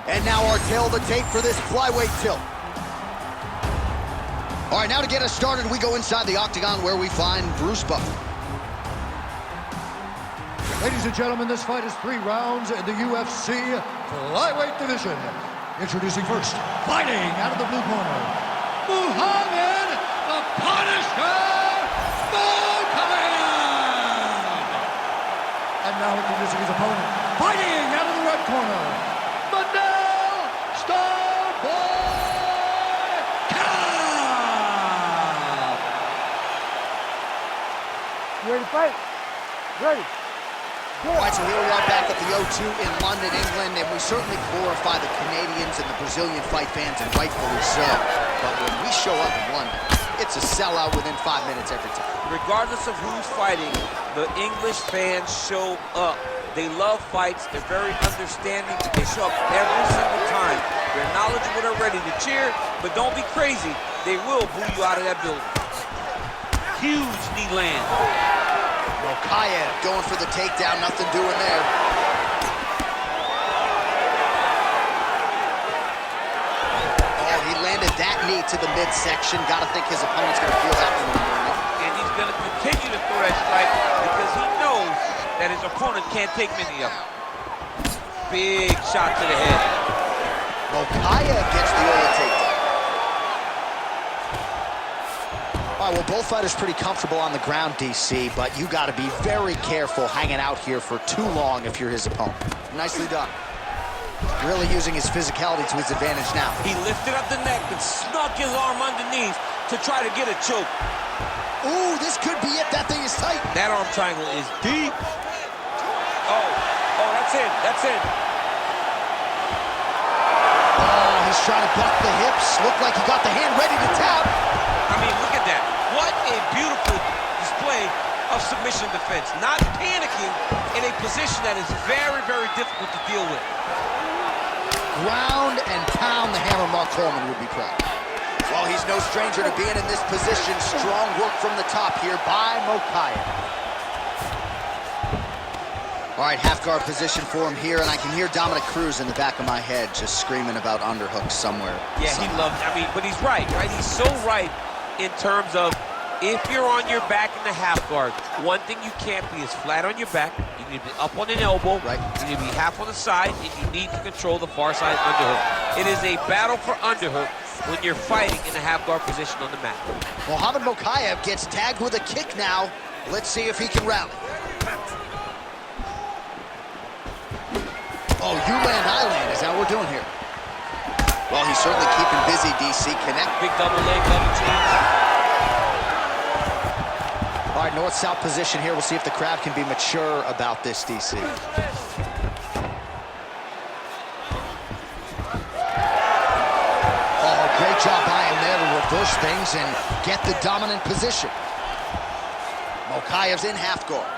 And now our tail of the tape for this flyweight tilt. All right, now to get us started, we go inside the octagon where we find Bruce Buffer. Ladies and gentlemen, this fight is 3 rounds in the UFC Flyweight division. Introducing first, fighting out of the blue corner, Muhammad the Punisher Mokaev! And now introducing his opponent, fighting out of the red corner, Manel Kape! You ready to fight? Ready. All right, so here we are back at the O2 in London, England, and we certainly glorify the Canadians and the Brazilian fight fans, and rightfully so. But when we show up in London, it's a sellout within 5 minutes every time. Regardless of who's fighting, the English fans show up. They love fights. They're very understanding. They show up every single time. They're knowledgeable. They're ready to cheer, but don't be crazy. They will boo you out of that building. Huge knee land. Mokaev going for the takedown, nothing doing there. Oh, he landed that knee to the midsection. Gotta think his opponent's gonna feel that in the morning. And he's gonna continue to throw that strike because he knows that his opponent can't take many of them. Big shot to the head. Mokaev gets the early takedown. All right, well, both fighters pretty comfortable on the ground, DC, but you got to be very careful hanging out here for too long if you're his opponent. Nicely done. Really using his physicality to his advantage now. He lifted up the neck and snuck his arm underneath to try to get a choke. Ooh, this could be it. That thing is tight. That arm triangle is deep. Oh, that's in. That's in. Oh, he's trying to buck the hips. Looked like he got the hand ready to tap. I mean, look at that. What a beautiful display of submission defense. Not panicking in a position that is very, very difficult to deal with. Ground and pound, the hammer Mark Coleman would be proud. Well, he's no stranger to being in this position. Strong work from the top here by Mokaev. All right, half guard position for him here, and I can hear Dominic Cruz in the back of my head just screaming about underhooks somewhere. Yeah, he loves, I mean, but he's right? He's so right in terms of if you're on your back in the half guard, one thing you can't be is flat on your back. You need to be up on an elbow. Right. You need to be half on the side, and you need to control the far side underhook. It is a battle for underhook when you're fighting in a half guard position on the mat. Mohammad Mokaev gets tagged with a kick now. Let's see if he can rally. Oh, you land, I land. Is that what we're doing here? Well, he's certainly keeping busy, DC. Connect. Big double leg, double change. All right, north-south position here. We'll see if the crowd can be mature about this, DC. Oh, great job by him there to reverse things and get the dominant position. Mokaev's in half guard.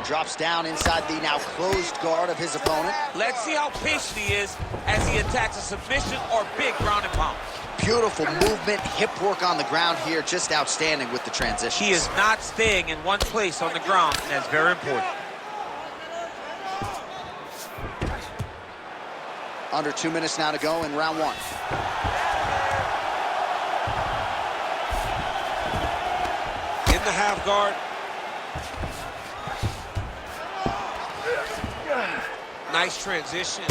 Drops down inside the now closed guard of his opponent. Let's see how patient he is as he attacks a submission or big ground and pound. Beautiful movement, hip work on the ground here, just outstanding with the transition. He is not staying in one place on the ground, and that's very important. Under 2 minutes now to go in round 1. In the half guard. Nice transition.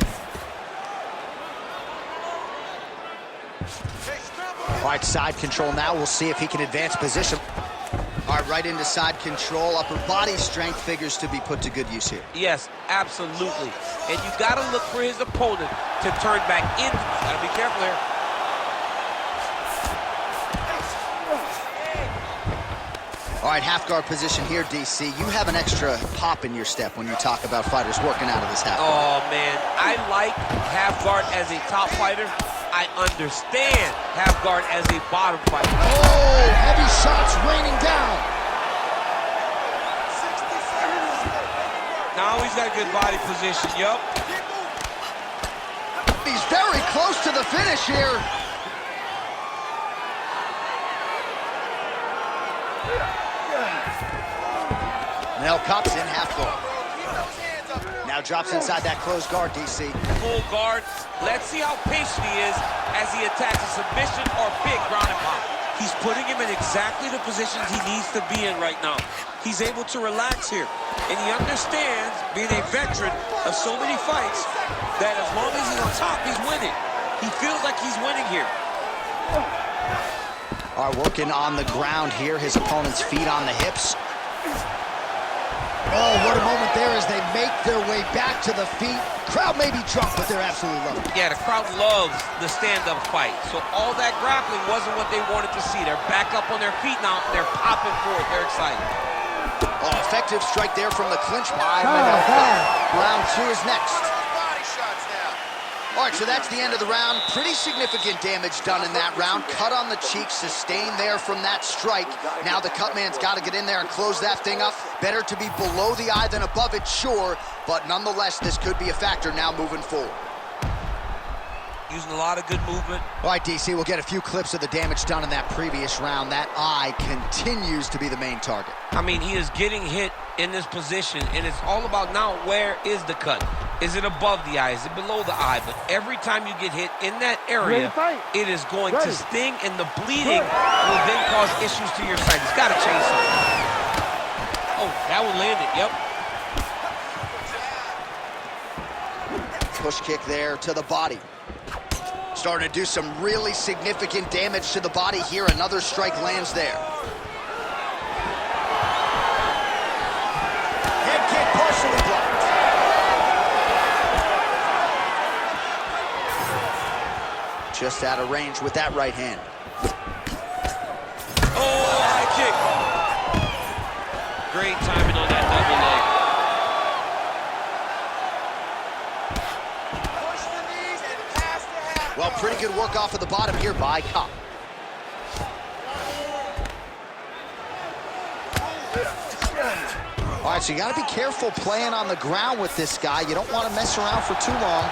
All right, side control now. We'll see if he can advance position. All right, right into side control. Upper body strength figures to be put to good use here. Yes, absolutely. And you got to look for his opponent to turn back in. Got to be careful here. All right, half guard position here, DC. You have an extra pop in your step when you talk about fighters working out of this half guard. Oh, man. I like half guard as a top fighter. I understand half guard as a bottom fighter. Oh, heavy shots raining down. Now he's got a good body position, yup. He's very close to the finish here. Manel Kape's in half guard. Now drops inside that closed guard, DC. Full guard. Let's see how patient he is as he attacks a submission or big ground and pound. He's putting him in exactly the positions he needs to be in right now. He's able to relax here. And he understands, being a veteran of so many fights, that as long as he's on top, he's winning. He feels like he's winning here. All right, working on the ground here. His opponent's feet on the hips. Oh, what a moment there as they make their way back to the feet. Crowd may be drunk, but they're absolutely loving it. Yeah, the crowd loves the stand-up fight. So all that grappling wasn't what they wanted to see. They're back up on their feet now. They're popping forward. They're excited. Oh, effective strike there from the clinch by Manel Kape. Round 2 is next. All right, so that's the end of the round. Pretty significant damage done in that round. Cut on the cheek, sustained there from that strike. Now the cut man's got to get in there and close that thing up. Better to be below the eye than above it, sure. But nonetheless, this could be a factor now moving forward. Using a lot of good movement. All right, DC, we'll get a few clips of the damage done in that previous round. That eye continues to be the main target. I mean, he is getting hit in this position, and it's all about now, where is the cut? Is it above the eye? Is it below the eye? But every time you get hit in that area, it is going to sting, and the bleeding will then cause issues to your side. He's got to change something. Oh, that one landed, yep. Push kick there to the body. Starting to do some really significant damage to the body here. Another strike lands there. Head kick partially blocked. Just out of range with that right hand. Oh, high kick. Great timing on that double leg. Well, pretty good work off of the bottom here by Kape. All right, so you got to be careful playing on the ground with this guy. You don't want to mess around for too long.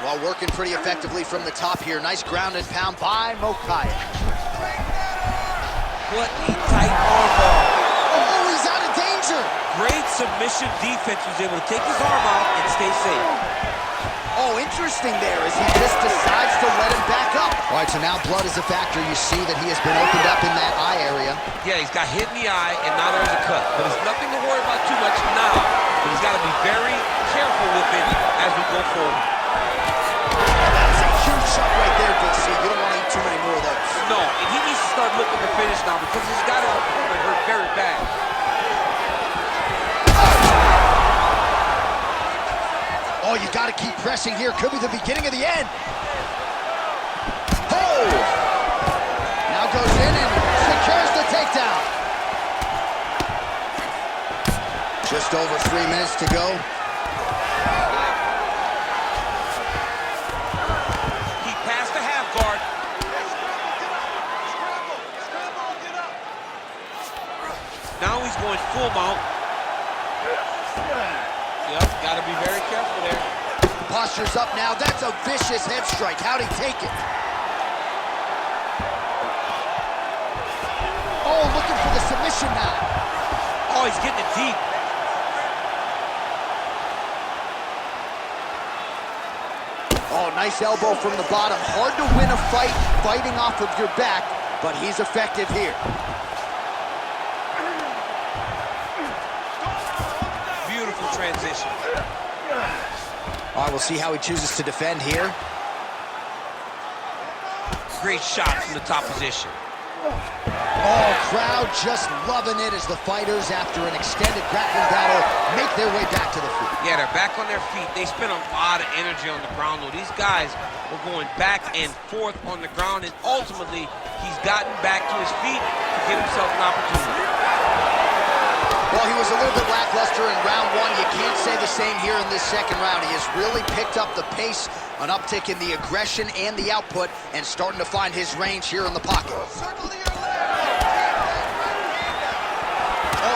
Well, working pretty effectively from the top here. Nice ground and pound by Mokaev. What a tight armbar. Oh, he's out of danger. Great submission defense. Was able to take his arm out and stay safe. Oh, interesting there as he just decides to let him back up. All right, so now blood is a factor. You see that he has been opened up in that eye area. Yeah, he's got hit in the eye, and now there's a cut. But it's nothing to worry about too much now. But he's got to be very careful with it as we go forward. That's a huge shot right there, DC. You don't want to eat too many more of those. No, and he needs to start looking to finish now because he's got his opponent hurt very bad. Oh, you got to keep pressing here. Could be the beginning of the end. Oh! Now goes in and secures the takedown. Just over 3 minutes to go. He passed the half guard. Now he's going full mount. Yep, got to be very careful there. Posture's up now. That's a vicious head strike. How'd he take it? Oh, looking for the submission now. Oh, he's getting it deep. Oh, nice elbow from the bottom. Hard to win a fight fighting off of your back, but he's effective here. Beautiful transition. All right, we'll see how he chooses to defend here. Great shot from the top position. Oh, crowd just loving it as the fighters, after an extended grappling battle, make their way back to the feet. Yeah, they're back on their feet. They spent a lot of energy on the ground, though. These guys were going back and forth on the ground, and ultimately, he's gotten back to his feet to get himself an opportunity. Well, he was a little bit lackluster in round 1. You can't say the same here in this second round. He has really picked up the pace, an uptick in the aggression and the output, and starting to find his range here in the pocket. Oh,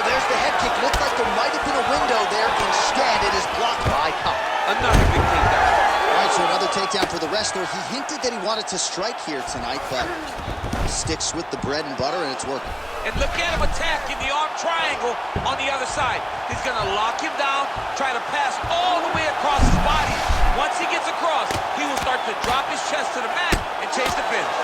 there's the head kick. Looked like there might have been a window there. Instead, it is blocked by Kape. Another big takedown. All right, so another takedown for the wrestler. He hinted that he wanted to strike here tonight, but Sticks with the bread and butter, and it's working. And look at him attacking the arm triangle on the other side. He's gonna lock him down, try to pass all the way across his body. Once he gets across, he will start to drop his chest to the mat and chase the finish.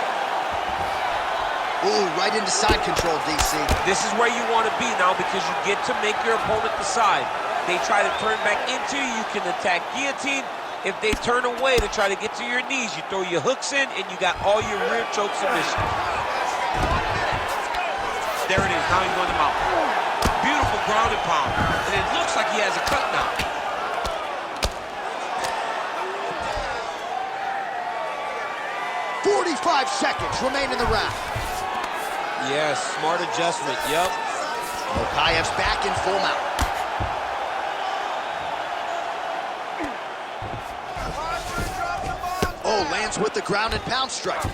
Ooh, right into side control, DC. This is where you want to be now because you get to make your opponent decide. They try to turn back into you, you can attack guillotine. If they turn away to try to get to your knees, you throw your hooks in and you got all your rear choke submission. There it is, now he's going to mount. Beautiful ground and pound. And it looks like he has a cut now. "45 seconds remain in the round." Yes, smart adjustment, yep. Mokaev's back in full mount. Oh, lands with the ground and pound strike.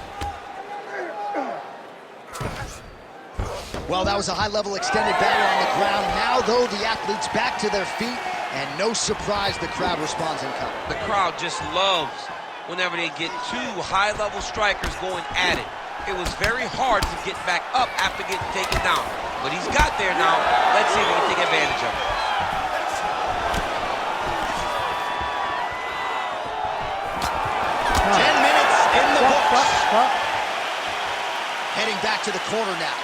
Well, that was a high-level extended battle on the ground. Now, though, the athletes back to their feet, and no surprise, the crowd responds in kind. The crowd just loves whenever they get two high-level strikers going at it. It was very hard to get back up after getting taken down. But he's got there now. Let's see if he can take advantage of it. Stop. 10 minutes in the books. Stop. Heading back to the corner now.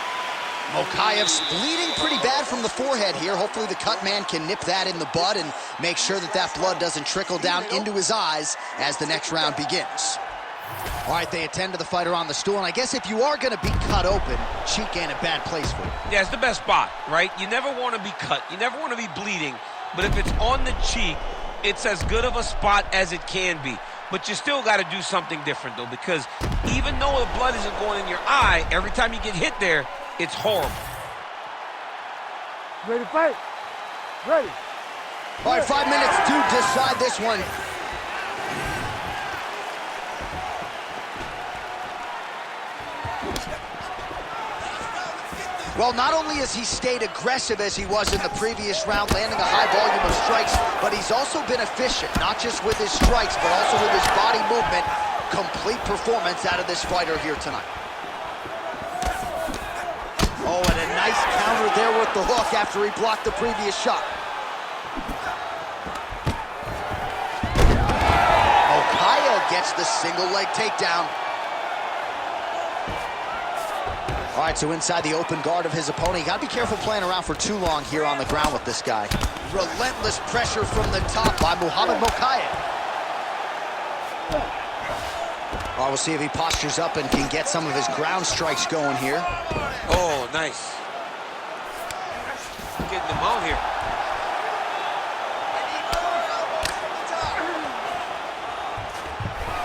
Mokaev's bleeding pretty bad from the forehead here. Hopefully the cut man can nip that in the bud and make sure that that blood doesn't trickle down into his eyes as the next round begins. All right, they attend to the fighter on the stool, and I guess if you are going to be cut open, cheek ain't a bad place for it. Yeah, it's the best spot, right? You never want to be cut. You never want to be bleeding. But if it's on the cheek, it's as good of a spot as it can be. But you still got to do something different, though, because even though the blood isn't going in your eye, every time you get hit there, it's horrible. Ready to fight? Ready. All right, 5 minutes to decide this one. Well, not only has he stayed aggressive as he was in the previous round, landing a high volume of strikes, but he's also been efficient, not just with his strikes, but also with his body movement. Complete performance out of this fighter here tonight. Oh, and a nice counter there with the hook after he blocked the previous shot. Mokaev gets the single leg takedown. All right, so inside the open guard of his opponent. You gotta be careful playing around for too long here on the ground with this guy. Relentless pressure from the top by Mokaev. All right, we'll see if he postures up and can get some of his ground strikes going here. Oh, nice. Getting them out here.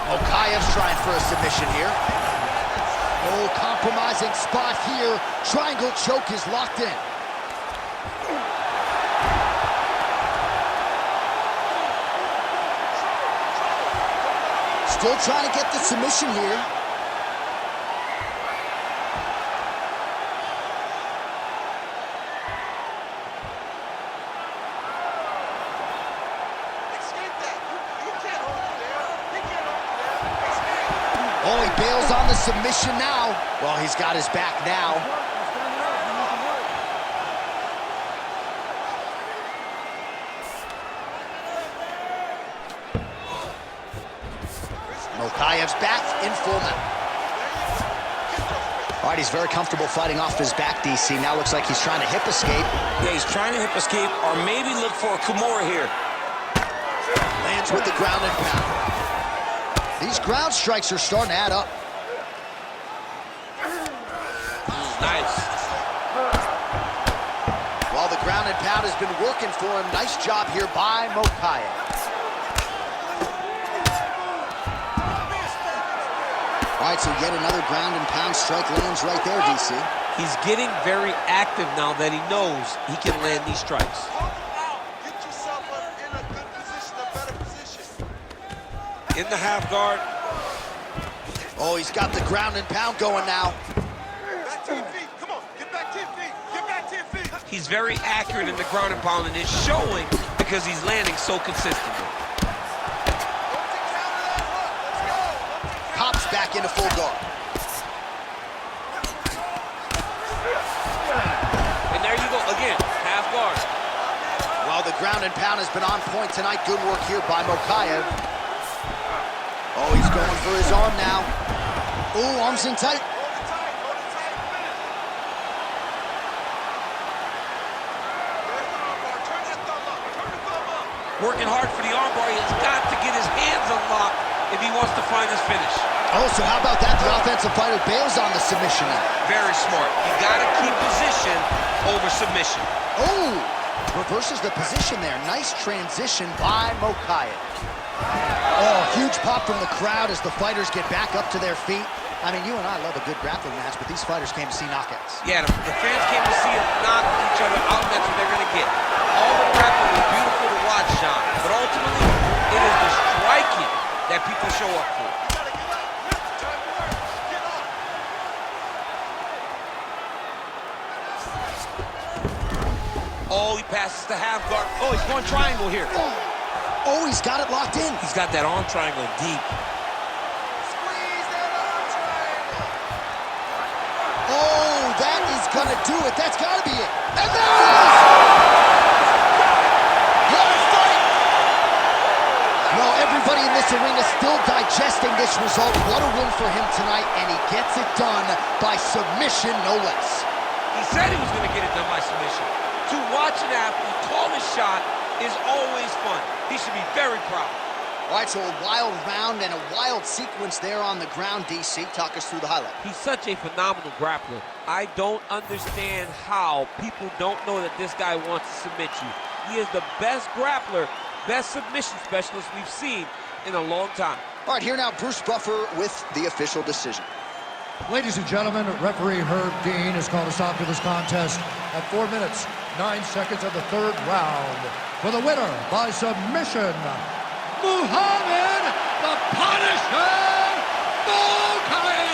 Mokaev's trying for a submission here. Oh, compromising spot here. Triangle choke is locked in. Still trying to get the submission here. Oh, he bails on the submission now. Well, he's got his back now. Mokaev's back in full mount. All right, he's very comfortable fighting off his back, DC. Now looks like he's trying to hip escape. Yeah, he's trying to hip escape or maybe look for a Kimura here. Lands with the ground and pound. These ground strikes are starting to add up. Nice. While the ground and pound has been working for him, nice job here by Mokaev. All right, so yet another ground and pound strike lands right there, DC. He's getting very active now that he knows he can land these strikes. Get yourself in a good position, a better position. In the half guard. Oh, he's got the ground and pound going now. Back to your feet. Come on, get back to your feet. Get back to your feet. He's very accurate in the ground and pound, and it's showing because he's landing so consistently. Pops back into full guard. Oh, the ground and pound has been on point tonight. Good work here by Mokaev. Oh, he's going for his arm now. Ooh, arms in tight. Working hard for the armbar. He has got to get his hands unlocked if he wants to find his finish. Oh, so how about that? The offensive fighter bails on the submission now. Very smart. You got to keep position over submission. Oh, reverses the position there. Nice transition by Mokaev. Oh, huge pop from the crowd as the fighters get back up to their feet. I mean, you and I love a good grappling match, but these fighters came to see knockouts. Yeah, the fans came to see them knock each other out, and that's what they're going to get. All the grappling is beautiful to watch, Sean, but ultimately, it is the striking that people show up for. Oh, he passes the half guard. Oh, he's going triangle here. Oh, he's got it locked in. He's got that arm triangle deep. Oh, that is gonna do it. That's gotta be it. And there it is! What a fight! Well, everybody in this arena still digesting this result. What a win for him tonight, and he gets it done by submission, no less. He said he was going to get it done by submission. To watch an athlete call a shot is always fun. He should be very proud. All right, so a wild round and a wild sequence there on the ground, DC. Talk us through the highlight. He's such a phenomenal grappler. I don't understand how people don't know that this guy wants to submit you. He is the best grappler, best submission specialist we've seen in a long time. All right, here now, Bruce Buffer with the official decision. Ladies and gentlemen, referee Herb Dean has called a stop to this contest at 4 minutes, 9 seconds of the third round. For the winner by submission, Muhammad the Punisher Mokaev!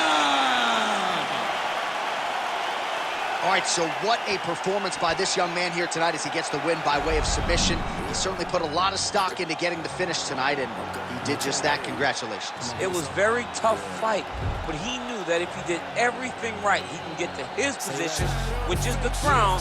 All right, so what a performance by this young man here tonight as he gets the win by way of submission. He certainly put a lot of stock into getting the finish tonight, and he did just that. Congratulations. It was a very tough fight, but he knew that if he did everything right, he can get to his position, which is the crown,